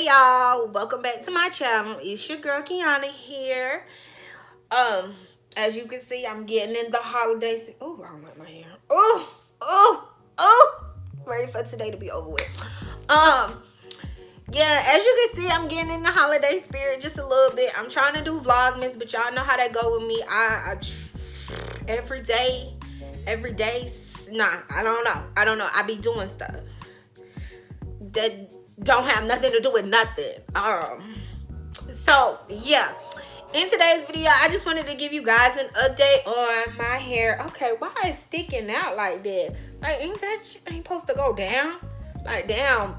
Hey y'all, welcome back to my channel. It's your girl Keonna here. As you can see, I'm getting in the holidays. Oh, I don't like my hair. Ready for today to be over with. Yeah, as you can see, I'm getting in the holiday spirit just a little bit. I'm trying to do Vlogmas, but y'all know how that go with me. I every day, nah, I don't know. I be doing stuff that don't have nothing to do with nothing. So yeah, in today's video I just wanted to give you guys an update on my hair. Okay, why is it sticking out like that? Like, ain't supposed to go down? Like, down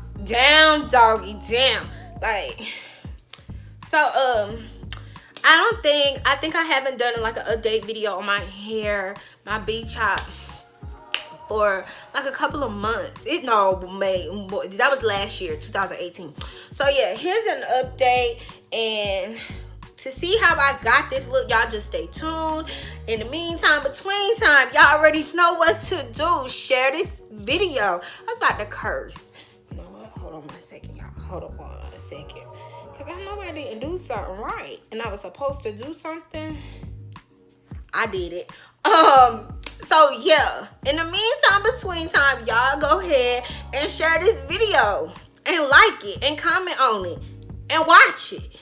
doggy, down. Like, so I think I haven't done like an update video on my hair, my beach chop, for like a couple of months. That was last year, 2018. So yeah, here's an update, and to see how I got this look, y'all just stay tuned. In the meantime, between time, y'all already know what to do. Share this video. I was about to curse. You know what? Hold on one second, y'all. Hold on 1 second. Because I know I didn't do something right, and I was supposed to do something. I did it. So yeah, in the meantime, between time, y'all go ahead and share this video and like it and comment on it and watch it.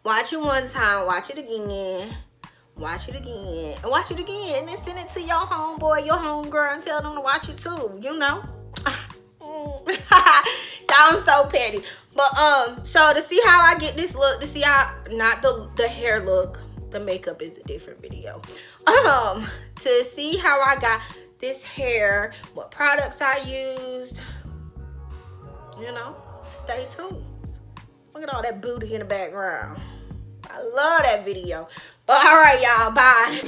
Watch it one time, watch it again, watch it again, and watch it again, and then send it to your homeboy, your homegirl, and tell them to watch it too, you know. Y'all, I'm so petty. But so to see how I get this look, to see how, not the hair look, the makeup is a different video. To see how I got this hair, what products I used, you know, stay tuned. Look at all that booty in the background. I love that video. But all right, y'all, bye.